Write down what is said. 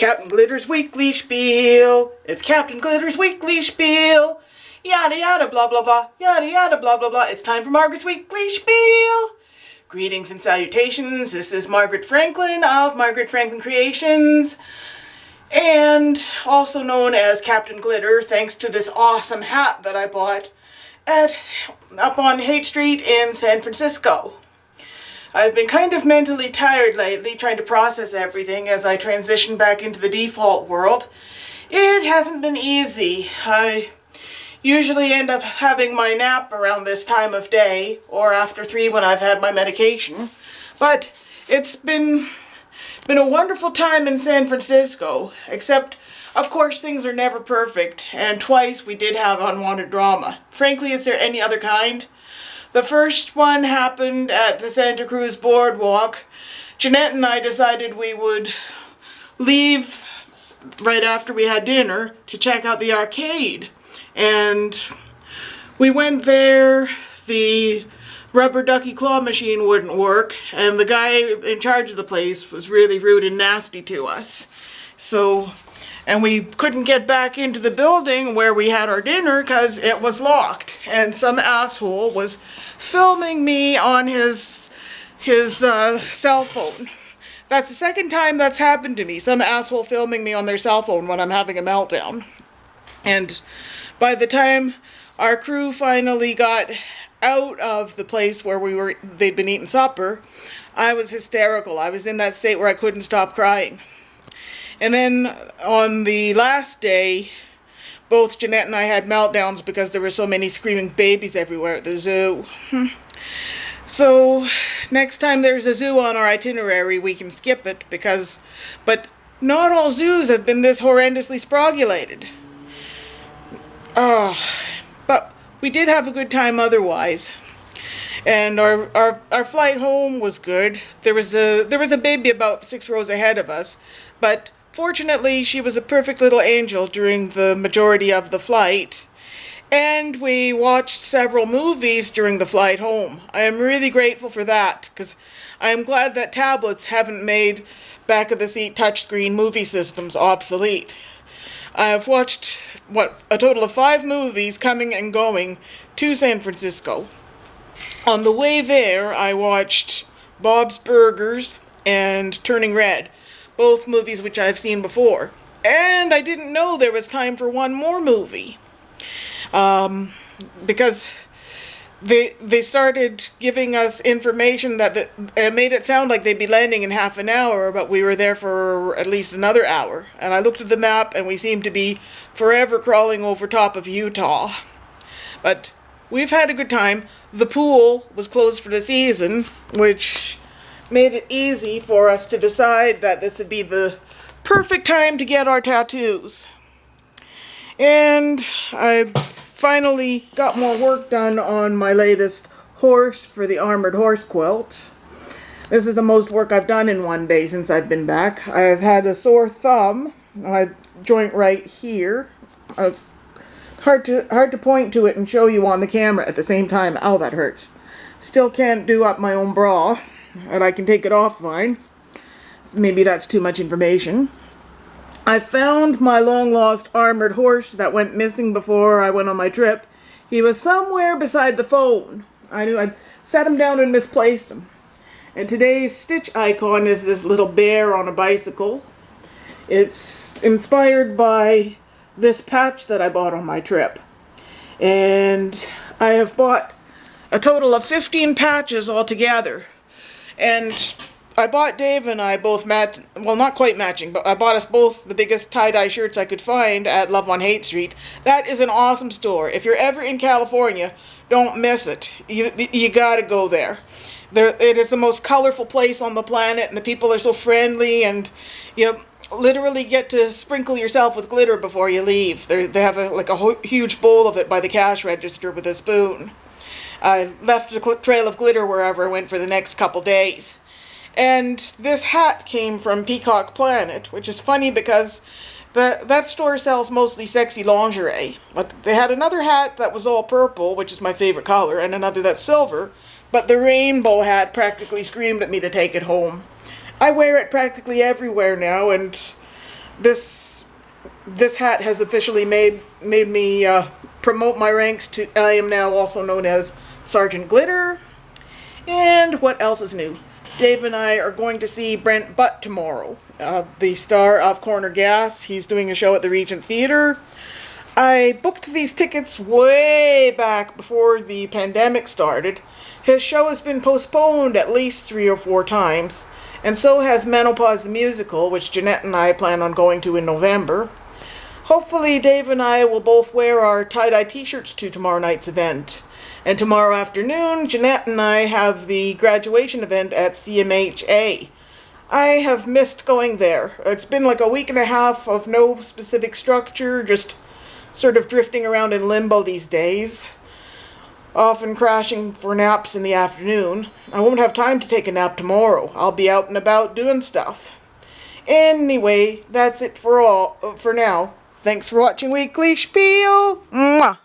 Captain Glitter's Weekly Spiel. It's Captain Glitter's Weekly Spiel. Yada yada blah blah blah. Yada yada blah blah blah. It's time for Margaret's Weekly Spiel. Greetings and salutations. This is Margaret Franklin of Margaret Franklin Creations, and also known as Captain Glitter, thanks to this awesome hat that I bought up on Haight Street in San Francisco. I've been kind of mentally tired lately, trying to process everything as I transition back into the default world. It hasn't been easy. I usually end up having my nap around this time of day, or after 3 when I've had my medication. But it's been a wonderful time in San Francisco, except, of course, things are never perfect, and twice we did have unwanted drama. Frankly, is there any other kind? The first one happened at the Santa Cruz Boardwalk. Jeanette and I decided we would leave right after we had dinner to check out the arcade. And we went there, the rubber ducky claw machine wouldn't work, and the guy in charge of the place was really rude and nasty to us. And we couldn't get back into the building where we had our dinner because it was locked. And some asshole was filming me on his cell phone. That's the second time that's happened to me. Some asshole filming me on their cell phone when I'm having a meltdown. And by the time our crew finally got out of the place where they'd been eating supper, I was hysterical. I was in that state where I couldn't stop crying. And then on the last day, both Jeanette and I had meltdowns because there were so many screaming babies everywhere at the zoo. So next time there's a zoo on our itinerary, we can skip it but not all zoos have been this horrendously sprogulated. But we did have a good time otherwise. And our flight home was good. There was a baby about 6 rows ahead of us, but fortunately she was a perfect little angel during the majority of the flight. And we watched several movies during the flight home. I am really grateful for that, because I am glad that tablets haven't made back-of-the-seat touchscreen movie systems obsolete. I have watched, a total of 5 movies coming and going to San Francisco. On the way there, I watched Bob's Burgers and Turning Red, both movies which I've seen before. And I didn't know there was time for one more movie. Because they started giving us information that made it sound like they'd be landing in half an hour, but we were there for at least another hour. And I looked at the map and we seemed to be forever crawling over top of Utah. But we've had a good time. The pool was closed for the season, which made it easy for us to decide that this would be the perfect time to get our tattoos. And I finally got more work done on my latest horse for the armored horse quilt. This is the most work I've done in one day since I've been back. I've had a sore thumb, my joint right here. It's hard to point to it and show you on the camera at the same time. Ow, that hurts. Still can't do up my own bra, and I can take it off fine. Maybe that's too much information. I found my long-lost armored horse that went missing before I went on my trip. He was somewhere beside the phone. I knew I'd set him down and misplaced him. And today's stitch icon is this little bear on a bicycle. It's inspired by this patch that I bought on my trip. And I have bought a total of 15 patches altogether. And I bought Dave and I both well, not quite matching, but I bought us both the biggest tie-dye shirts I could find at Love on Haight Street. That is an awesome store. If you're ever in California, don't miss it. You gotta go there. It is the most colorful place on the planet, and the people are so friendly, and you literally get to sprinkle yourself with glitter before you leave. They have a huge bowl of it by the cash register with a spoon. I left a trail of glitter wherever I went for the next couple days. And this hat came from Peacock Planet, which is funny because that store sells mostly sexy lingerie. But they had another hat that was all purple, which is my favorite color, and another that's silver. But the rainbow hat practically screamed at me to take it home. I wear it practically everywhere now, and This hat has officially made me promote my ranks to. I am now also known as Sergeant Glitter. And what else is new? Dave and I are going to see Brent Butt tomorrow, the star of Corner Gas. He's doing a show at the Regent Theatre. I booked these tickets way back before the pandemic started. His show has been postponed at least 3 or 4 times, and so has Menopause the Musical, which Jeanette and I plan on going to in November. Hopefully Dave and I will both wear our tie-dye t-shirts to tomorrow night's event. And tomorrow afternoon, Jeanette and I have the graduation event at CMHA. I have missed going there. It's been like a week and a half of no specific structure, just sort of drifting around in limbo these days. Often crashing for naps in the afternoon. I won't have time to take a nap tomorrow. I'll be out and about doing stuff. Anyway, that's it for now. Thanks for watching Weekly Schpiel. Mwah!